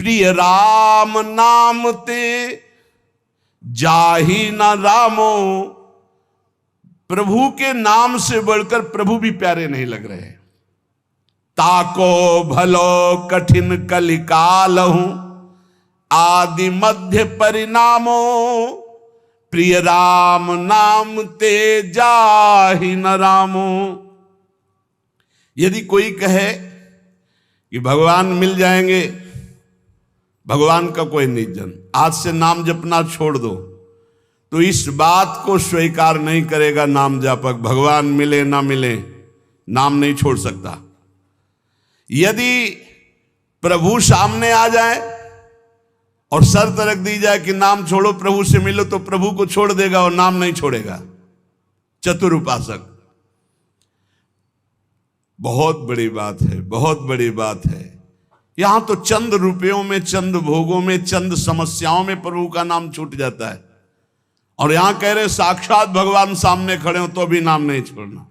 प्रिय राम नाम ते जाहि न रामो। प्रभु के नाम से बढ़कर प्रभु भी प्यारे नहीं लग रहे। ताको भलो कठिन कलिकाल हूं आदि मध्य परिणामो। प्रिय राम नाम ते जाहि न रामो। यदि कोई कहे कि भगवान मिल जाएंगे, भगवान का कोई निजन, आज से नाम जपना छोड़ दो, तो इस बात को स्वीकार नहीं करेगा नाम जापक। भगवान मिले ना मिले, नाम नहीं छोड़ सकता। यदि प्रभु सामने आ जाए और शर्त रख दी जाए कि नाम छोड़ो प्रभु से मिलो, तो प्रभु को छोड़ देगा और नाम नहीं छोड़ेगा। चतुर उपासक। बहुत बड़ी बात है, बहुत बड़ी बात है। यहां तो चंद रुपयों में, चंद भोगों में, चंद समस्याओं में प्रभु का नाम छूट जाता है, और यहां कह रहे साक्षात भगवान सामने खड़े हो तो भी नाम नहीं छोड़ना।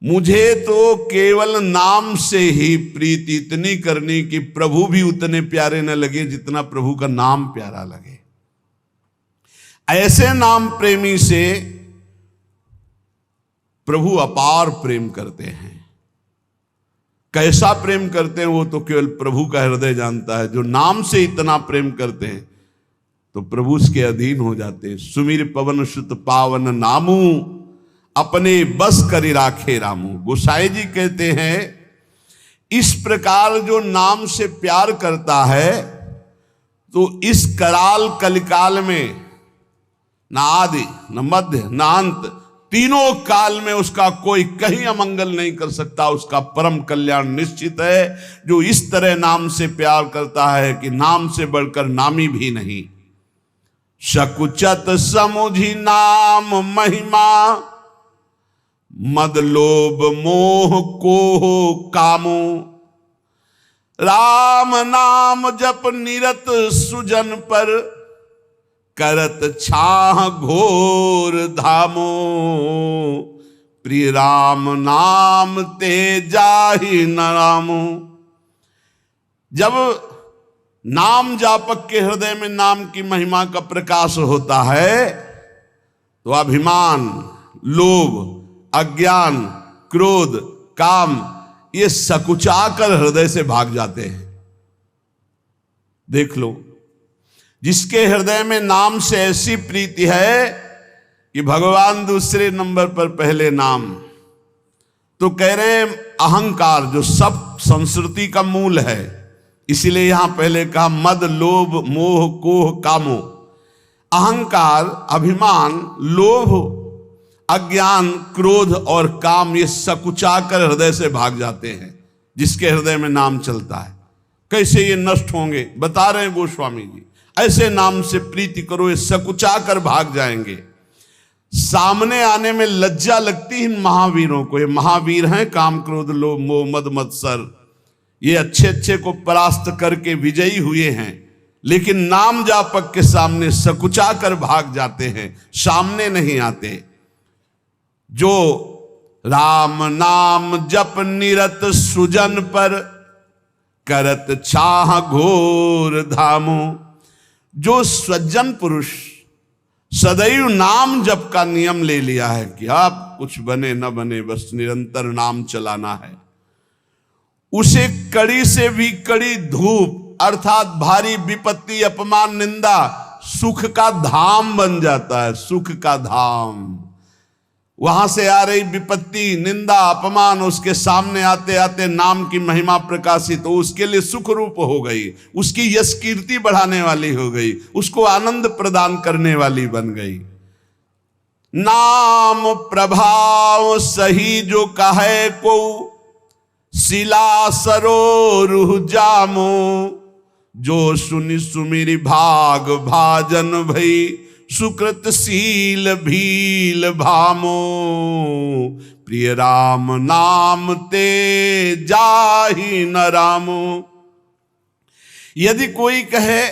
मुझे तो केवल नाम से ही प्रीति इतनी करनी कि प्रभु भी उतने प्यारे न लगे जितना प्रभु का नाम प्यारा लगे। ऐसे नाम प्रेमी से प्रभु अपार प्रेम करते हैं। कैसा प्रेम करते हैं वो तो केवल प्रभु का हृदय जानता है। जो नाम से इतना प्रेम करते हैं तो प्रभु उसके अधीन हो जाते हैं। सुमिर पवन सुत पावन नामू अपने बस करी राखे रामू। गोसाई जी कहते हैं इस प्रकार जो नाम से प्यार करता है तो इस कराल कलिकाल में न आदि न मध्य न अंत, तीनों काल में उसका कोई कहीं अमंगल नहीं कर सकता। उसका परम कल्याण निश्चित है। जो इस तरह नाम से प्यार करता है कि नाम से बढ़कर नामी भी नहीं। सकुचत समुझी नाम महिमा मद लोभ मोह को कामो। राम नाम जप निरत सुजन पर करत छाह घोर धामो। प्रिय राम नाम ते जाहि न रामो। जब नाम जापक के हृदय में नाम की महिमा का प्रकाश होता है तो अभिमान, लोभ, अज्ञान, क्रोध, काम ये सकुचाकर हृदय से भाग जाते हैं। देख लो, जिसके हृदय में नाम से ऐसी प्रीति है कि भगवान दूसरे नंबर पर पहले नाम, तो कह रहे हैं अहंकार जो सब संस्कृति का मूल है, इसीलिए यहां पहले कहा मद लोभ मोह कोह कामो। अहंकार, अभिमान, लोभ, अज्ञान, क्रोध और काम ये सकुचाकर हृदय से भाग जाते हैं जिसके हृदय में नाम चलता है। कैसे ये नष्ट होंगे बता रहे हैं गोस्वामी जी। ऐसे नाम से प्रीति करो, ये सकुचा कर भाग जाएंगे। सामने आने में लज्जा लगती है इन महावीरों को। ये महावीर हैं, काम क्रोध लोभ मोह मद मत्सर, ये अच्छे अच्छे को परास्त करके विजयी हुए हैं, लेकिन नाम जापक के सामने सकुचा कर भाग जाते हैं, सामने नहीं आते। जो राम नाम जप निरत सुजन पर करत छाह घोर धामो। जो सज्जन पुरुष सदैव नाम जप का नियम ले लिया है कि आप कुछ बने न बने बस निरंतर नाम चलाना है, उसे कड़ी से भी कड़ी धूप अर्थात भारी विपत्ति, अपमान, निंदा सुख का धाम बन जाता है। सुख का धाम। वहां से आ रही विपत्ति, निंदा, अपमान उसके सामने आते आते नाम की महिमा प्रकाशित हो उसके लिए सुख रूप हो गई, उसकी यश कीर्ति बढ़ाने वाली हो गई, उसको आनंद प्रदान करने वाली बन गई। नाम प्रभाव सही जो कहे को शिला सरोरुह जामो। जो सुनि सुमिरि भाग भाजन भई सुकृत शील भील भामो। प्रिय राम नाम ते जाहि न रामो। यदि कोई कहे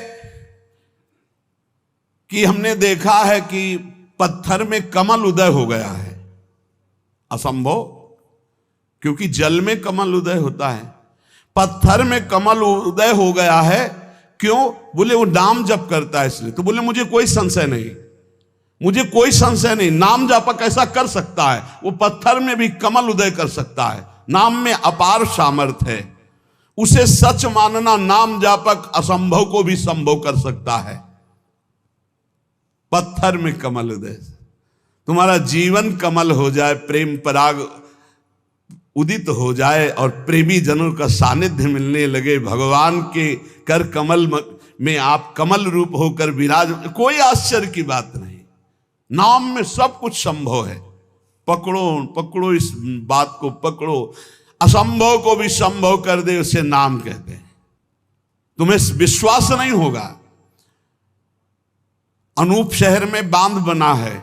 कि हमने देखा है कि पत्थर में कमल उदय हो गया है, असंभव, क्योंकि जल में कमल उदय होता है। पत्थर में कमल उदय हो गया है। क्यों? बोले वो नाम जप करता है इसलिए। तो बोले मुझे कोई संशय नहीं, मुझे कोई संशय नहीं, नाम जापक ऐसा कर सकता है, वो पत्थर में भी कमल उदय कर सकता है। नाम में अपार सामर्थ्य है, उसे सच मानना। नाम जापक असंभव को भी संभव कर सकता है। पत्थर में कमल उदय, तुम्हारा जीवन कमल हो जाए, प्रेम पराग उदित हो जाए और प्रेमी जनों का सानिध्य मिलने लगे, भगवान के कर कमल में आप कमल रूप होकर विराज, कोई आश्चर्य की बात नहीं। नाम में सब कुछ संभव है। पकड़ो पकड़ो, इस बात को पकड़ो, असंभव को भी संभव कर दे, उसे नाम कहते हैं। तुम्हें विश्वास नहीं होगा। अनूप शहर में बांध बना है,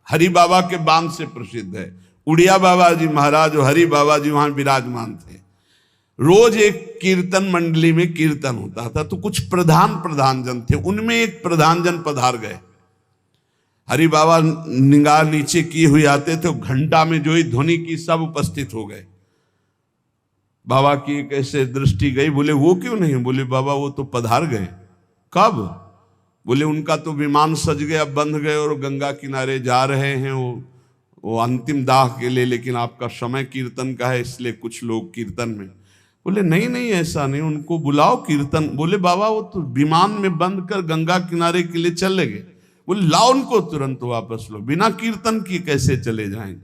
हरि बाबा के बांध से प्रसिद्ध है। उड़िया बाबा जी महाराज और हरि बाबा जी वहां विराजमान थे। रोज एक कीर्तन मंडली में कीर्तन होता था, तो कुछ प्रधान जन थे, उनमें एक प्रधान जन पधार गए। हरि बाबा निगाह नीचे किए हुए आते थे, घंटा में जो ही ध्वनि की सब उपस्थित हो गए। बाबा की कैसे दृष्टि गई, बोले वो क्यों नहीं? बोले बाबा वो तो पधार गए। कब? बोले उनका तो विमान सज गया, बंध गए और गंगा किनारे जा रहे हैं वो अंतिम दाह के लिए, लेकिन आपका समय कीर्तन का है इसलिए कुछ लोग कीर्तन में। बोले नहीं नहीं ऐसा नहीं, उनको बुलाओ कीर्तन। बोले बाबा वो तो विमान में बंद कर गंगा किनारे के लिए चले गए। बोले लाओ उनको तुरंत वापस लो, बिना कीर्तन किए कैसे चले जाएंगे?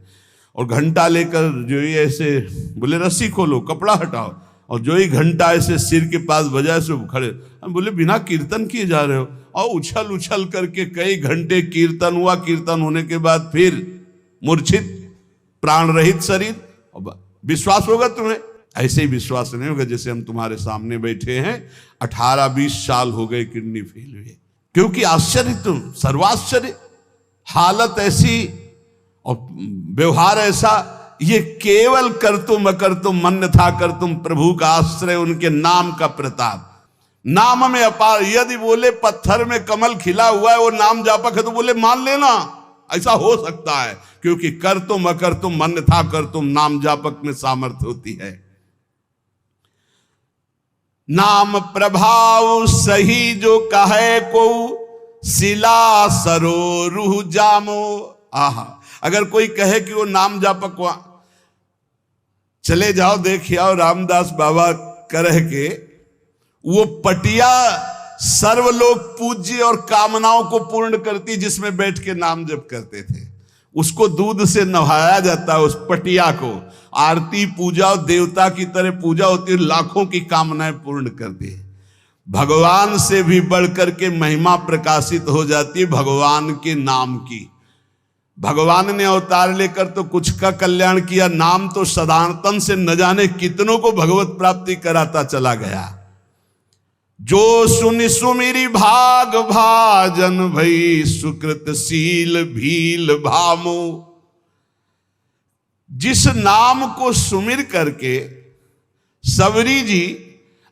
और घंटा लेकर जो ही ऐसे, बोले रस्सी खोलो, कपड़ा हटाओ, और जो ही घंटा ऐसे सिर के पास बजाए से खड़े। बोले बिना कीर्तन किए जा रहे हो? और उछल उछल करके कई घंटे कीर्तन हुआ। कीर्तन होने के बाद फिर मूर्छित प्राण रहित शरीर। विश्वास होगा तुम्हें? ऐसे ही विश्वास नहीं होगा जैसे हम तुम्हारे सामने बैठे हैं, 18-20 साल हो गए किडनी फेल हुए। क्योंकि आश्चर्य, तुम सर्वाश्चर्य, हालत ऐसी और व्यवहार ऐसा। ये केवल कर तुम अकर तुम मन था कर तुम, प्रभु का आश्रय, उनके नाम का प्रताप। नाम में अपार। यदि बोले पत्थर में कमल खिला हुआ है, वो नाम जापक है, तो बोले मान लेना ऐसा हो सकता है, क्योंकि कर तुम अकर तुम मन था कर तुम, नाम जापक में सामर्थ्य होती है। नाम प्रभाव सही जो कहे को, शिला सरो रूह जामो। आहा, अगर कोई कहे कि वो नाम जापक चले जाओ देख आओ, रामदास बाबा कह के, वो पटिया सर्वलोक पूज्य और कामनाओं को पूर्ण करती, जिसमें बैठ के नाम जप करते थे। उसको दूध से नहाया जाता है, उस पटिया को आरती पूजा देवता की तरह पूजा होती है, लाखों की कामनाएं पूर्ण करती है। भगवान से भी बढ़कर के महिमा प्रकाशित हो जाती है भगवान के नाम की। भगवान ने अवतार लेकर तो कुछ का कल्याण किया, नाम तो सदानतन से न जाने कितनों को भगवत प्राप्ति कराता चला गया। जो सुनि सुमिरी भाग भाजन भई, सुकृत शील भील भामो। जिस नाम को सुमिर करके सबरी जी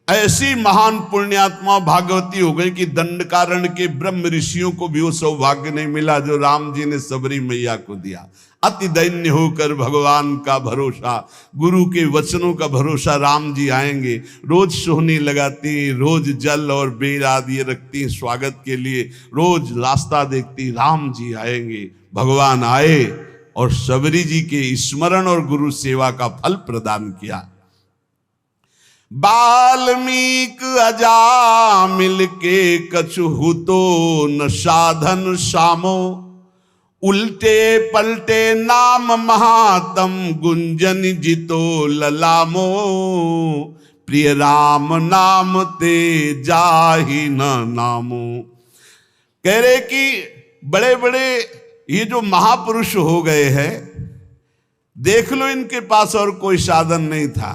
ऐसी महान पुण्यात्मा भागवती हो गई कि दंडकारण्य के ब्रह्म ऋषियों को भी वो सौभाग्य नहीं मिला जो राम जी ने सबरी मैया को दिया। अति दैन्य होकर भगवान का भरोसा, गुरु के वचनों का भरोसा, राम जी आएंगे। रोज सोहनी लगाती, रोज जल और बेर आदि रखती स्वागत के लिए, रोज रास्ता देखती, राम जी आएंगे। भगवान आए और सबरी जी के स्मरण और गुरु सेवा का फल प्रदान किया। बाल्मीक अजामिल के कछु तो न साधन सामो, उल्टे पलटे नाम महातम गुंजन जितो ललामो। प्रिय राम नाम ते जाहि न नामो। कह रहे कि बड़े बड़े ये जो महापुरुष हो गए हैं, देख लो इनके पास और कोई साधन नहीं था,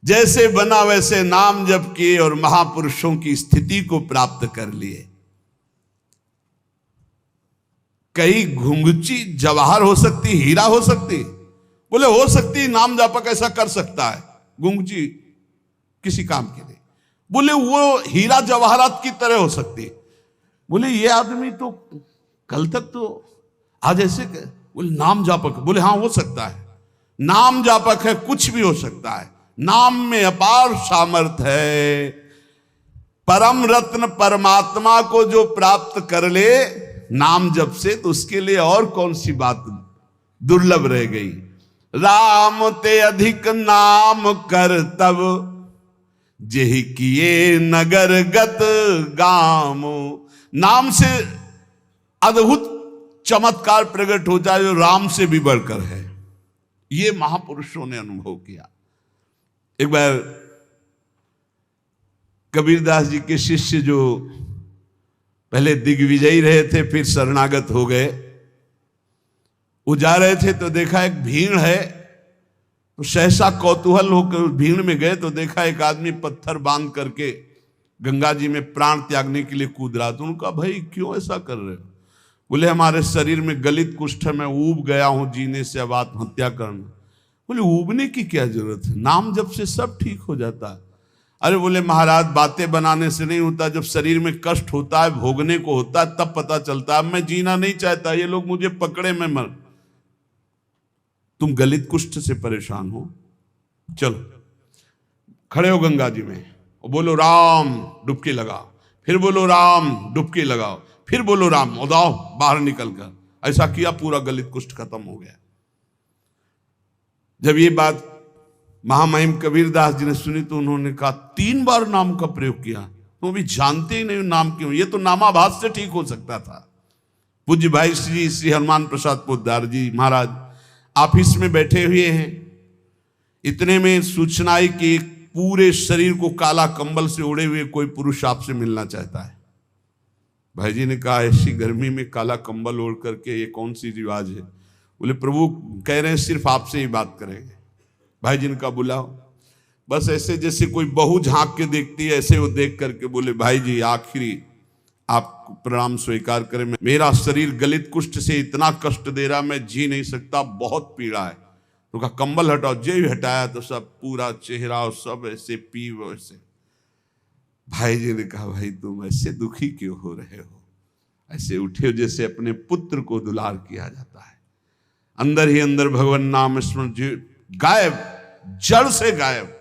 जैसे बना वैसे नाम जप किए और महापुरुषों की स्थिति को प्राप्त कर लिए। कई घुंघची जवाहर हो सकती, हीरा हो सकती, बोले हो सकती, नाम जापक ऐसा कर सकता है, घुंघची किसी काम के लिए, बोले वो हीरा जवाहरात की तरह हो सकती। बोले ये आदमी तो कल तक तो आज ऐसे, बोले नाम जापक, बोले हाँ हो सकता है, नाम जापक है, कुछ भी हो सकता है। नाम में अपार सामर्थ्य है। परम रत्न परमात्मा को जो प्राप्त कर ले नाम जप से, तो उसके लिए और कौन सी बात दुर्लभ रह गई। राम ते अधिक नाम कर तब, जेहि किए नगर गत गामो। नाम से अद्भुत चमत्कार प्रकट होता है जो राम से भी बढ़कर है। ये महापुरुषों ने अनुभव किया। एक बार कबीरदास जी के शिष्य जो पहले दिग्विजयी रहे थे फिर शरणागत हो गए, वो जा रहे थे तो देखा एक भीड़ है, तो सहसा कौतूहल होकर भीड़ में गए तो देखा एक आदमी पत्थर बांध करके गंगा जी में प्राण त्यागने के लिए कूद रहा। तो उनका भाई क्यों ऐसा कर रहे हो? बोले हमारे शरीर में गलित कुष्ठ है, मैं ऊब गया हूं जीने से, अब आत्महत्या करना। बोले ऊबने की क्या जरूरत है, नाम जब से सब ठीक हो जाता है। अरे बोले महाराज बातें बनाने से नहीं होता, जब शरीर में कष्ट होता है भोगने को होता है तब पता चलता है। मैं जीना नहीं चाहता, ये लोग मुझे पकड़े मैं मर। तुम गलित कुष्ठ से परेशान हो, चलो खड़े हो गंगा जी में और बोलो राम, डुबकी लगाओ, फिर बोलो राम, डुबकी लगाओ, फिर बोलो राम, उदाओ बाहर निकल कर। ऐसा किया, पूरा गलित कुष्ठ खत्म हो गया। जब ये बात महामहिम कबीरदास जी ने सुनी तो उन्होंने कहा 3 बार नाम का प्रयोग किया, तो भी जानते ही नहीं नाम क्यों, ये तो नामाभास से ठीक हो सकता था। पूज्य भाई श्री हनुमान प्रसाद पोद्दार जी महाराज ऑफिस में बैठे हुए हैं, इतने में सूचना आई कि पूरे शरीर को काला कंबल से ओढ़े हुए कोई पुरुष आपसे मिलना चाहता है। भाई जी ने कहा ऐसी गर्मी में काला कंबल ओढ़ करके ये कौन सी रिवाज है? बोले प्रभु कह रहे हैं सिर्फ आपसे ही बात करेंगे। भाई जी ने कहा बुलाओ। बस ऐसे जैसे कोई बहू झांक के देखती है ऐसे वो देख करके बोले भाई जी आखिरी आप प्रणाम स्वीकार करें, मेरा शरीर गलित कुष्ठ से इतना कष्ट दे रहा, मैं जी नहीं सकता, बहुत पीड़ा है। तो कहा कंबल हटाओ। जो ही हटाया तो सब पूरा चेहरा और सब ऐसे पी वैसे। भाई जी ने कहा भाई तुम ऐसे दुखी क्यों हो रहे हो? ऐसे उठे हो जैसे अपने पुत्र को दुलार किया जाता है। अंदर ही अंदर भगवान नाम स्मरण गायब, जड़ से गायब।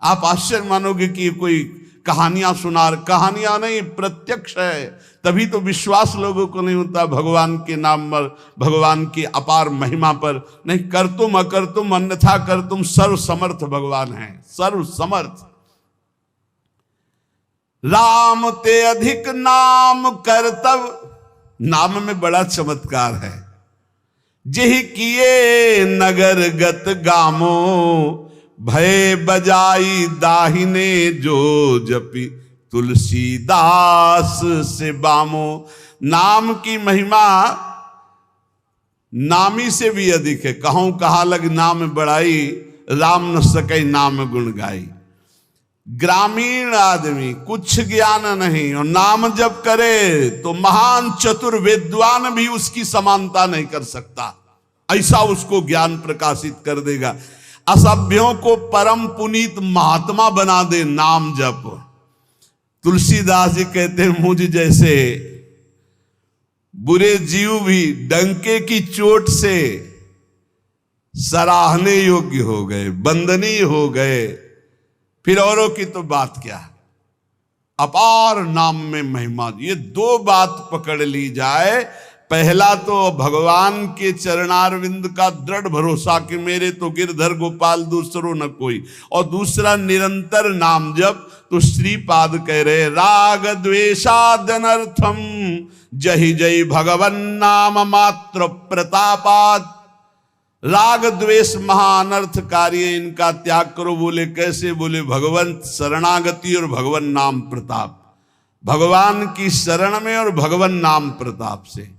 आप आश्चर्य मानोगे कि कोई कहानियां सुना, कहानियां नहीं प्रत्यक्ष है। तभी तो विश्वास लोगों को नहीं होता भगवान के नाम पर, भगवान की अपार महिमा पर। नहीं कर तुम अकर तुम अन्यथा कर तुम, सर्व समर्थ भगवान है, सर्व समर्थ। राम ते अधिक नाम करतब, नाम में बड़ा चमत्कार है। जेहि किए नगर गत गामो, भय बजाई दाहिने जो जपी तुलसीदास से बामो। नाम की महिमा नामी से भी अधिक है। कहूं कहा लग नाम बढ़ाई, राम न सके नाम गुण गाई। ग्रामीण आदमी कुछ ज्ञान नहीं और नाम जब करे तो महान चतुर विद्वान भी उसकी समानता नहीं कर सकता, ऐसा उसको ज्ञान प्रकाशित कर देगा। असभ्यों को परम पुनीत महात्मा बना दे नाम जप। तुलसीदास जी कहते हैं मुझ जैसे बुरे जीव भी डंके की चोट से सराहने योग्य हो गए, वंदनीय हो गए, फिर औरों की तो बात क्या। अपार नाम में महिमा। ये 2 बात पकड़ ली जाए। पहला तो भगवान के चरणारविंद का दृढ़ भरोसा कि मेरे तो गिरधर गोपाल दूसरो न कोई, और दूसरा निरंतर नाम जप। तो श्रीपाद कह रहे राग द्वेषादनर्थम जहि जय भगवन नाम मात्र प्रतापात। राग द्वेष महाअनर्थकारी है, इनका त्याग करो। बोले कैसे? बोले भगवंत शरणागति और भगवन नाम प्रताप, भगवान की शरण में और भगवन नाम प्रताप से।